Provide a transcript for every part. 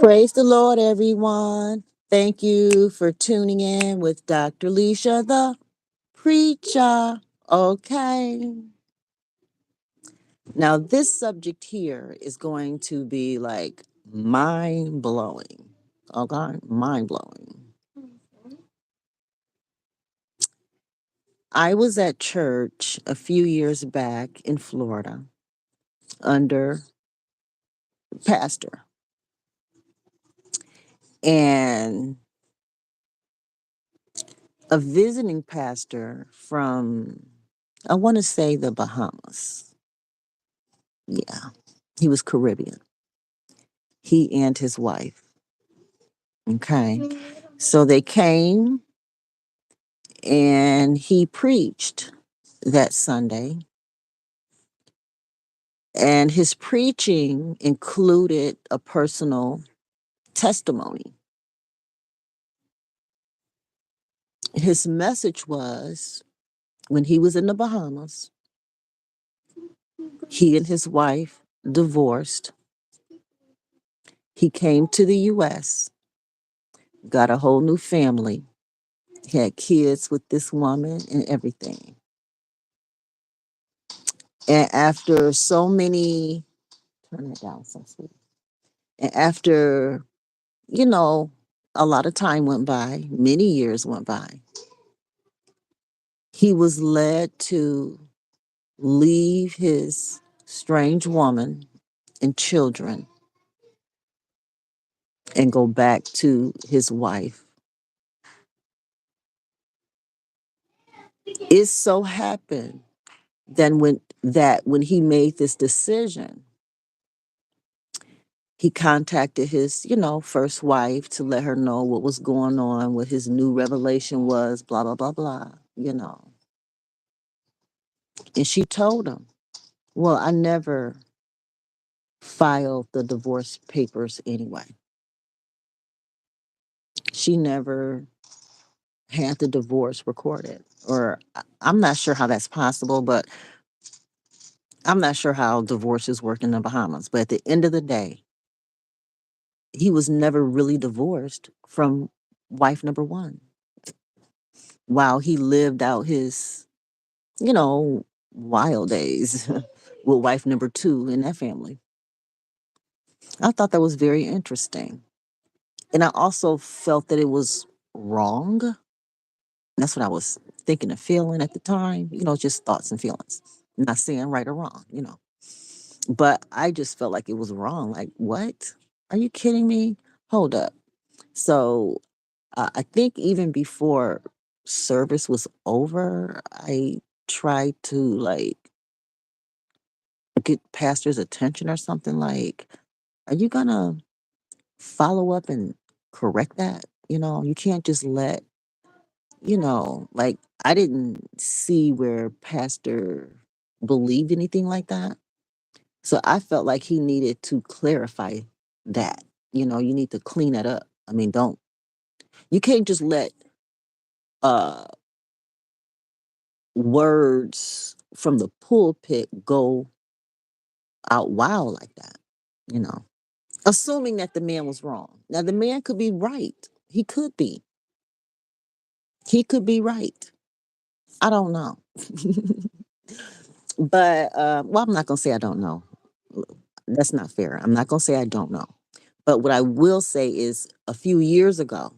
Praise the Lord, everyone. Thank you for tuning in with Dr. Leisha, the preacher. Okay. Now, this subject here is going to be like mind blowing. Okay. Mind blowing. I was at church a few years back in Florida under pastor, and a visiting pastor from, I want to say, the Bahamas. Yeah, he was Caribbean. He and his wife. Okay. So they came and he preached that Sunday. And his preaching included a personal testimony. His message was when he was in the Bahamas, he and his wife divorced. He came to the US, got a whole new family, had kids with this woman and everything. And after so many, turn it down some sweet. And after, you know, a lot of time went by, many years went by, he was led to leave his strange woman and children and go back to his wife. It so happened that when he made this decision, he contacted his, first wife to let her know what was going on, what his new revelation was, blah, blah, blah, blah. And she told him, well, I never filed the divorce papers anyway. She never had the divorce recorded. Or I'm not sure how that's possible, but I'm not sure how divorces work in the Bahamas. But at the end of the day, he was never really divorced from wife number one while he lived out his, you know, wild days with wife number two in that family. I thought that was very interesting. And I also felt that it was wrong. That's what I was thinking and feeling at the time, just thoughts and feelings. Not saying right or wrong. But I just felt like it was wrong. Like, what? Are you kidding me? Hold up. So I think even before service was over, I tried to like get pastor's attention or something like, are you gonna follow up and correct that? You can't just let, like I didn't see where pastor believed anything like that. So I felt like he needed to clarify that. You need to clean that up. I mean, you can't just let uh words from the pulpit go out wild like that, you know. Assuming that the man was wrong. Now the man could be right. He could be. He could be right. I don't know. But well, I'm not gonna say I don't know. That's not fair. I'm not gonna say I don't know. But what I will say is a few years ago,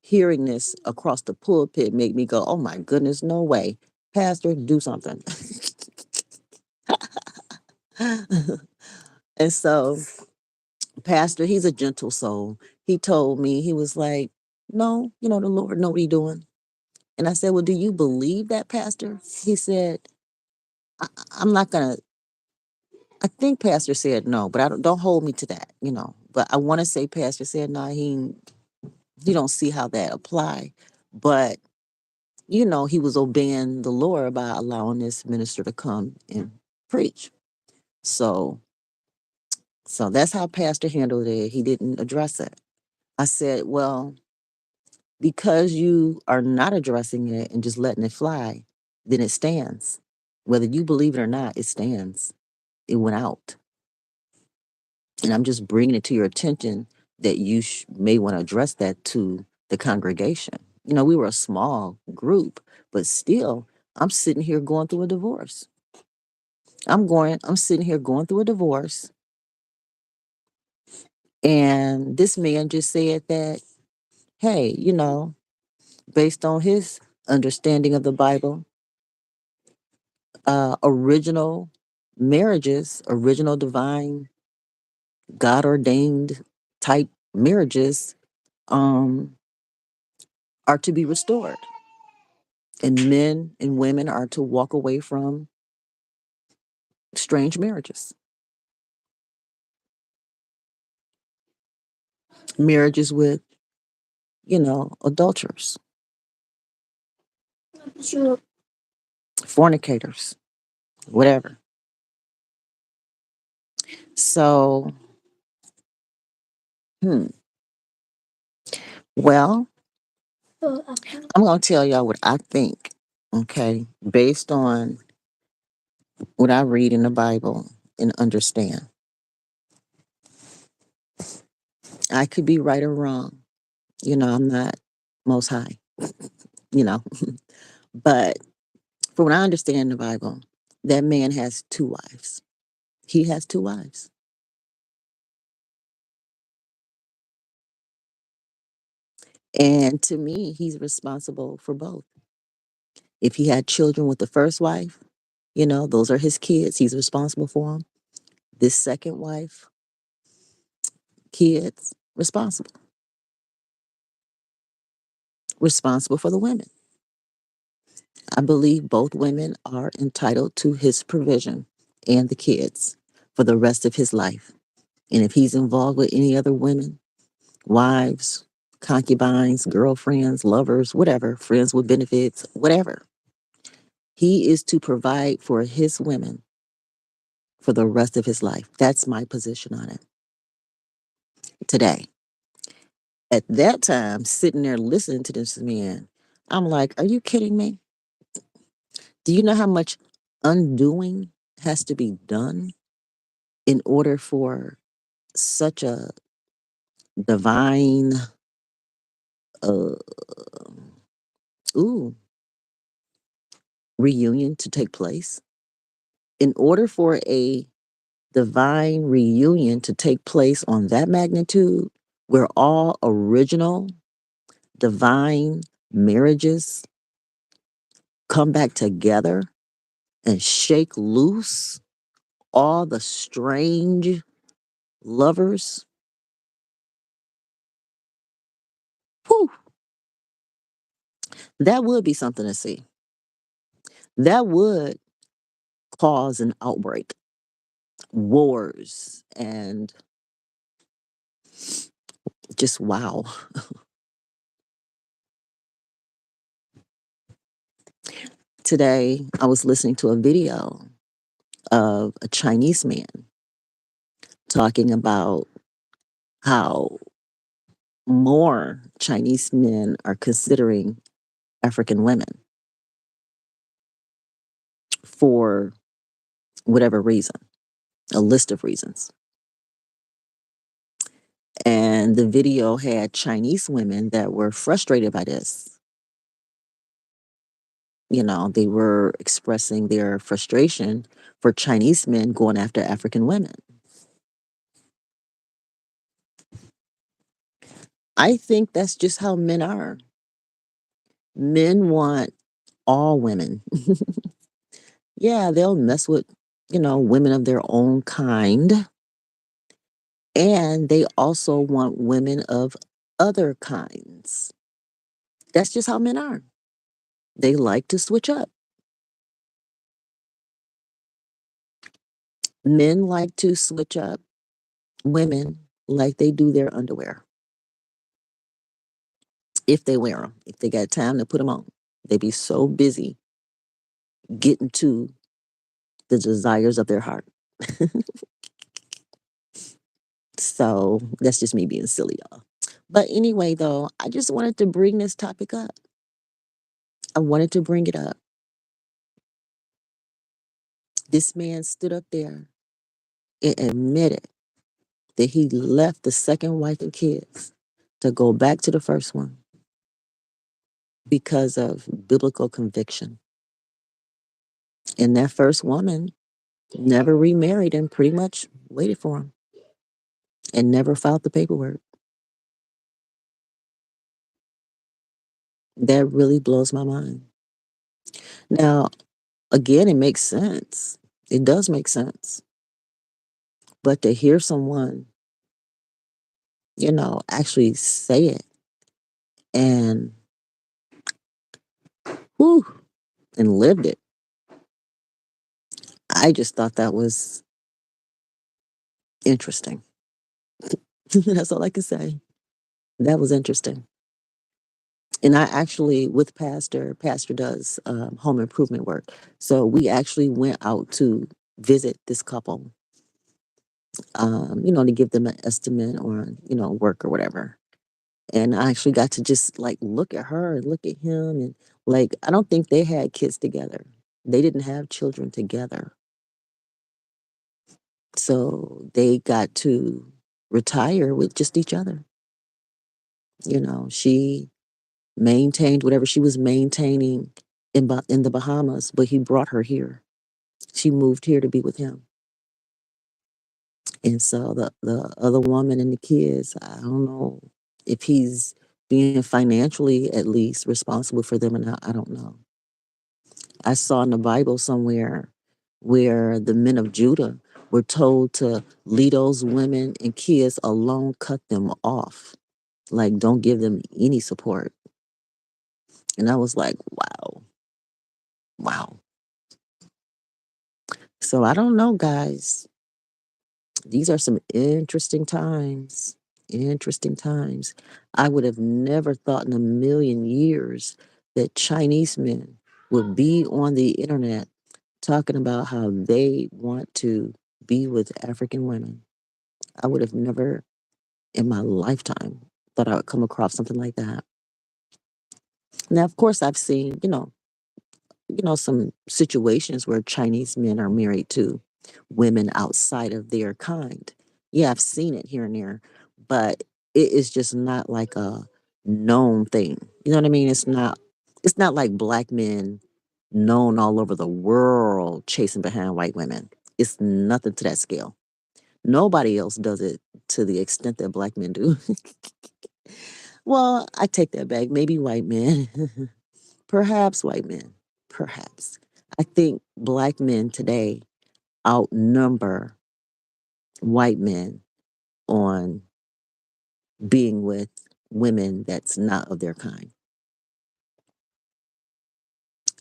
hearing this across the pulpit made me go, oh my goodness, no way. Pastor, do something. And so, Pastor, he's a gentle soul. He told me, he was like, no, the Lord know what he's doing. And I said, well, do you believe that, Pastor? He said, I'm not going to, I think Pastor said no, but don't hold me to that. But I want to say Pastor said no, he don't see how that apply. But he was obeying the Lord by allowing this minister to come and preach. So, so that's how Pastor handled it. He didn't address it. I said, well, because you are not addressing it and just letting it fly, then it stands. Whether you believe it or not, it stands. It went out. And I'm just bringing it to your attention that you may want to address that to the congregation. You know, we were a small group, but still, I'm sitting here going through a divorce. I'm sitting here going through a divorce, and this man just said that, hey, you know, based on his understanding of the Bible, original marriages, original divine, God ordained type marriages, um, are to be restored. And men and women are to walk away from strange marriages, marriages with, you know, adulterers, fornicators, whatever. So, hmm, well, I'm going to tell y'all what I think, okay, based on what I read in the Bible and understand. I could be right or wrong. You know, I'm not most high, you know, but from what I understand in the Bible, that man has two wives. He has two wives. And to me, he's responsible for both. If he had children with the first wife, you know, those are his kids. He's responsible for them. This second wife, kids, responsible for the women. I believe both women are entitled to his provision and the kids for the rest of his life. And if he's involved with any other women, wives, concubines, girlfriends, lovers, whatever, friends with benefits, whatever, he is to provide for his women for the rest of his life. That's my position on it today. At that time, sitting there listening to this man, I'm like, are you kidding me? Do you know how much undoing has to be done in order for such a divine, uh, ooh, reunion to take place? In order for a divine reunion to take place on that magnitude, where all original divine marriages come back together and shake loose all the strange lovers, whew, that would be something to see. That would cause an outbreak, wars, and just wow. Today, I was listening to a video of a Chinese man talking about how more Chinese men are considering African women for whatever reason, a list of reasons. And the video had Chinese women that were frustrated by this. You know, they were expressing their frustration for Chinese men going after African women. I think that's just how men are. Men want all women. Yeah, they'll mess with, you know, women of their own kind. And they also want women of other kinds. That's just how men are. They like to switch up. Men like to switch up women like they do their underwear. If they wear them, if they got time to put them on, they be so busy getting to the desires of their heart. So that's just me being silly, y'all. But anyway, though, I just wanted to bring this topic up. I wanted to bring it up. This man stood up there and admitted that he left the second wife and kids to go back to the first one because of biblical conviction. And that first woman never remarried and pretty much waited for him and never filed the paperwork. That really blows my mind. Now, again, it makes sense. It does make sense. But to hear someone, actually say it and whew, and lived it, I just thought that was interesting. That's all I can say. That was interesting. And I actually, with Pastor does home improvement work. So we actually went out to visit this couple, to give them an estimate on, work or whatever. And I actually got to just like look at her and look at him. And like, I don't think they had kids together. They didn't have children together. So they got to retire with just each other. She maintained whatever she was maintaining in the Bahamas, but he brought her here. She moved here to be with him. And so the other woman and the kids, I don't know if he's being financially at least responsible for them or not. I don't know. I saw in the Bible somewhere where the men of Judah were told to leave those women and kids alone, cut them off. Like, don't give them any support. And I was like, wow, wow. So I don't know, guys. These are some interesting times. Interesting times. I would have never thought in a million years that Chinese men would be on the internet talking about how they want to be with African women. I would have never in my lifetime thought I would come across something like that. Now, of course, I've seen, some situations where Chinese men are married to women outside of their kind. Yeah, I've seen it here and there, but it is just not like a known thing. You know what I mean? It's not like black men known all over the world chasing behind white women. It's nothing to that scale. Nobody else does it to the extent that black men do. Well, I take that back. Maybe white men. Perhaps white men. Perhaps. I think black men today outnumber white men on being with women that's not of their kind.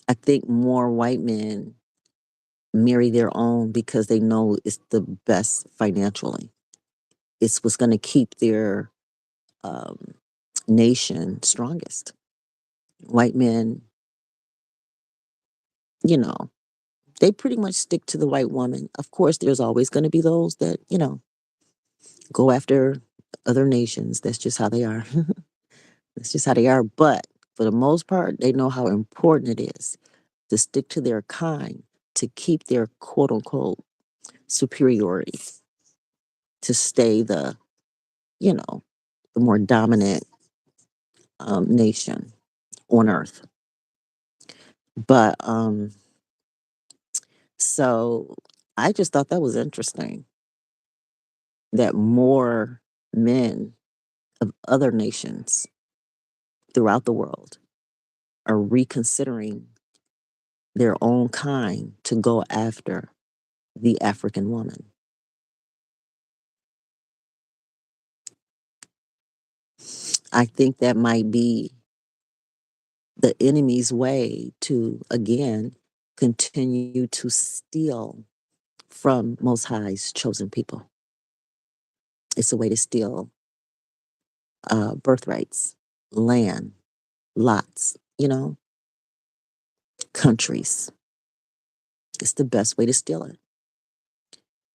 I think more white men marry their own because they know it's the best financially. It's what's going to keep their um, nation strongest. White men, you know, they pretty much stick to the white woman. Of course, there's always going to be those that, go after other nations. That's just how they are. That's just how they are. But for the most part, they know how important it is to stick to their kind, to keep their quote unquote superiority, to stay the more dominant nation on earth. But so I just thought that was interesting that more men of other nations throughout the world are reconsidering their own kind to go after the African woman. I think that might be the enemy's way to, again, continue to steal from Most High's chosen people. It's a way to steal birthrights, land, lots, countries. It's the best way to steal it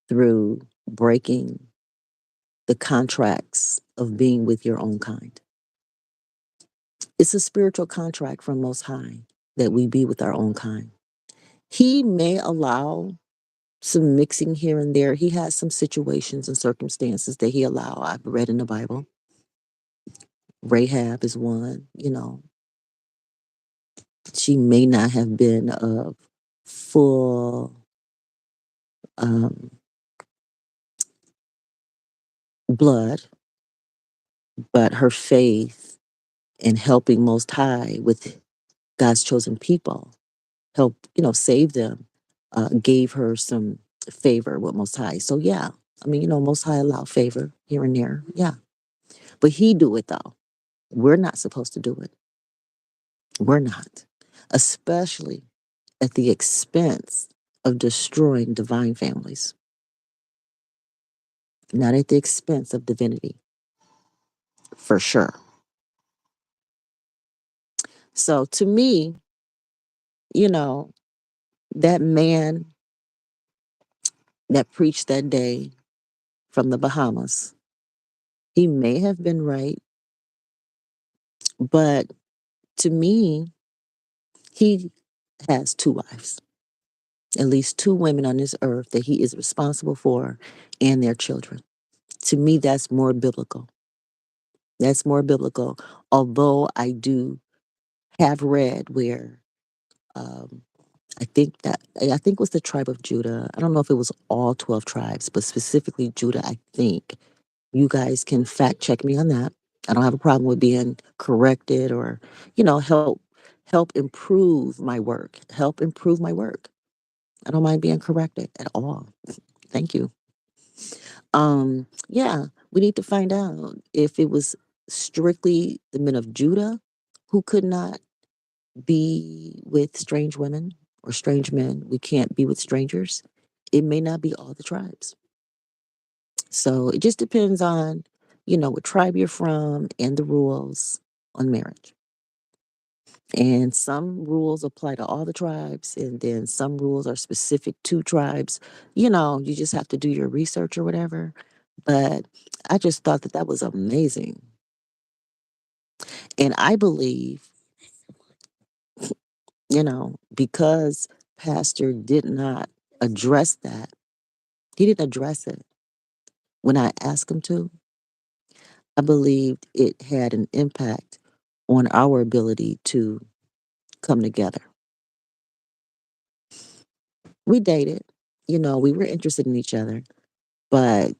through breaking the contracts of being with your own kind. It's a spiritual contract from Most High that we be with our own kind. He may allow some mixing here and there. He has some situations and circumstances that he allow. I've read in the Bible. Rahab is one. She may not have been of full um, blood, but her faith in helping Most High with God's chosen people, help save them, gave her some favor with Most High. So yeah, I mean, Most High allow favor here and there. Yeah, but He do it though. We're not supposed to do it. We're not, especially at the expense of destroying divine families, not at the expense of divinity, for sure. So to me, you know, that man that preached that day from the Bahamas, he may have been right, but to me, he has two wives, at least two women on this earth that he is responsible for and their children. To me, that's more biblical. That's more biblical. Although I do have read where um, I think it was the tribe of Judah. I don't know if it was all 12 tribes, but specifically Judah, I think. You guys can fact check me on that. I don't have a problem with being corrected or, help improve my work. Help improve my work. I don't mind being corrected at all. Thank you. Yeah, we need to find out if it was strictly the men of Judah who could not be with strange women or strange men. We can't be with strangers. It may not be all the tribes. So it just depends on, what tribe you're from and the rules on marriage. And some rules apply to all the tribes, and then some rules are specific to tribes. You just have to do your research or whatever. But I just thought that that was amazing. And I believe, because Pastor did not address that, he didn't address it when I asked him to. I believed it had an impact on our ability to come together. We dated, we were interested in each other, but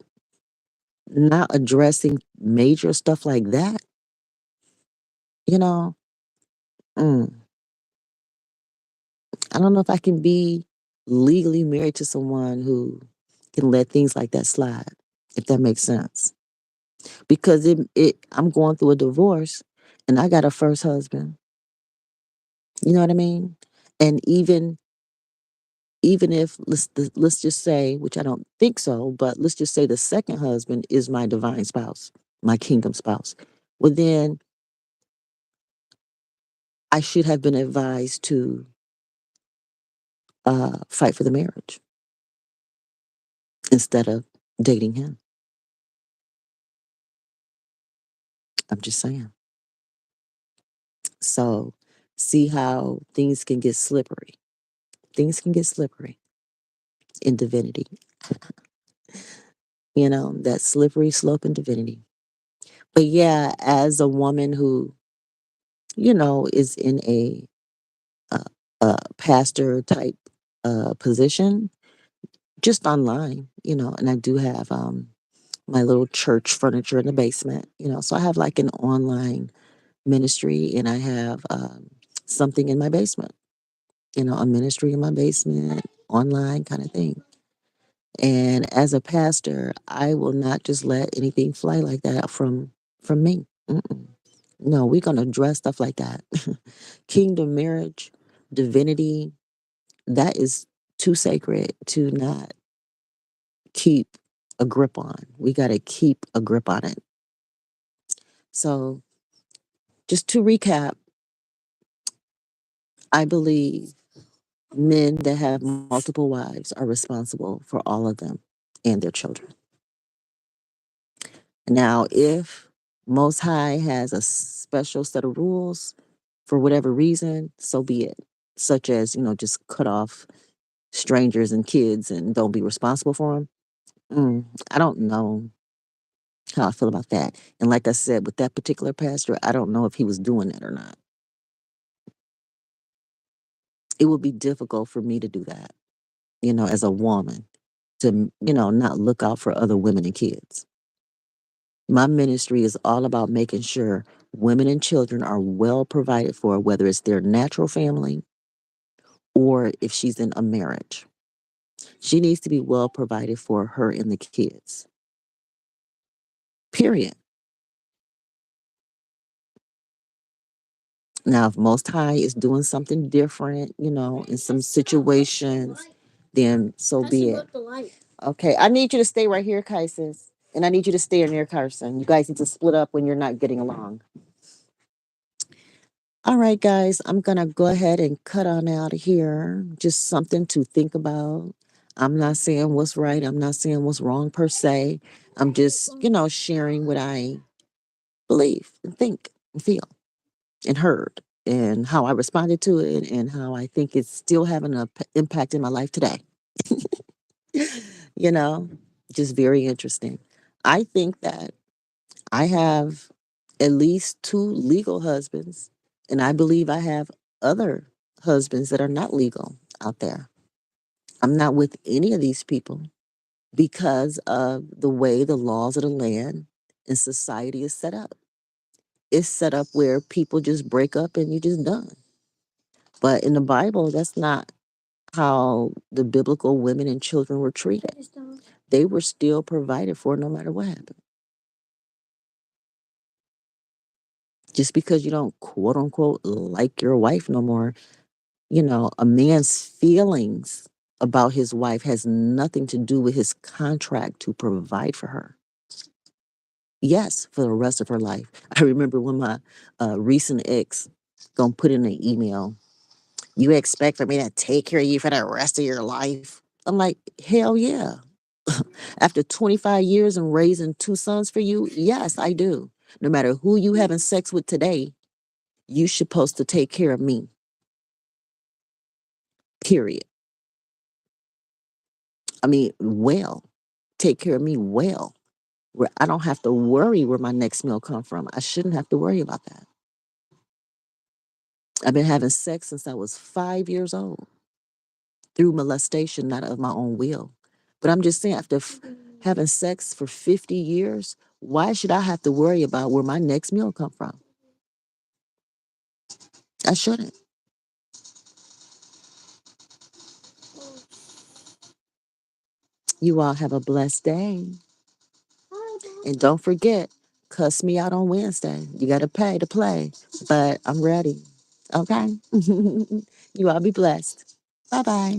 not addressing major stuff like that, you know, mm, I don't know if I can be legally married to someone who can let things like that slide, if that makes sense. Because I'm going through a divorce and I got a first husband. You know what I mean? And even if let's just say, which I don't think so, but let's just say the second husband is my divine spouse, my kingdom spouse. Well, then I should have been advised to fight for the marriage instead of dating him. I'm just saying. So, see how things can get slippery. Things can get slippery in divinity. That slippery slope in divinity. But yeah, as a woman who, is in uh, a pastor type position, just online, and I do have my little church furniture in the basement, so I have like an online ministry and I have something in my basement, a ministry in my basement, online kind of thing. And as a pastor, I will not just let anything fly like that from me. Mm-mm. No, we're gonna address stuff like that. Kingdom marriage, divinity, that is too sacred to not keep a grip on. We gotta keep a grip on it. So just to recap, I believe men that have multiple wives are responsible for all of them and their children. Now, if Most High has a special set of rules for whatever reason, so be it. Such as, just cut off. strangers and kids and don't be responsible for them. I don't know how I feel about that. And like I said, with that particular pastor, I don't know if he was doing that or not. It would be difficult for me to do that, as a woman, to, not look out for other women and kids. My ministry is all about making sure women and children are well provided for, whether it's their natural family or if she's in a marriage. She needs to be well provided for her and the kids. Period. Now, if Most High is doing something different, in some situations, then so be it. Okay, I need you to stay right here, Kaisis. And I need you to stay near Carson. You guys need to split up when you're not getting along. All right, guys, I'm going to go ahead and cut on out of here. Just something to think about. I'm not saying what's right. I'm not saying what's wrong per se. I'm just, sharing what I believe and think and feel and heard and how I responded to it and how I think it's still having an impact in my life today. you know, just very interesting. I think that I have at least two legal husbands, and I believe I have other husbands that are not legal out there. I'm not with any of these people because of the way the laws of the land and society is set up. It's set up where people just break up and you're just done. But in the Bible, that's not how the biblical women and children were treated. They were still provided for no matter what happened. Just because you don't quote unquote like your wife no more, a man's feelings about his wife has nothing to do with his contract to provide for her. Yes, for the rest of her life. I remember when my recent ex gonna put in an email, "You expect for me to take care of you for the rest of your life?" I'm like, hell yeah. After 25 years and raising two sons for you, yes, I do. No matter who you having sex with today, you supposed to take care of me. Period. I mean, well, take care of me well. Where I don't have to worry where my next meal come from. I shouldn't have to worry about that. I've been having sex since I was 5 years old through molestation, not of my own will. But I'm just saying, after having sex for 50 years, why should I have to worry about where my next meal come from? I shouldn't. You all have a blessed day. And don't forget, cuss me out on Wednesday. You got to pay to play, but I'm ready. Okay? You all be blessed. Bye bye.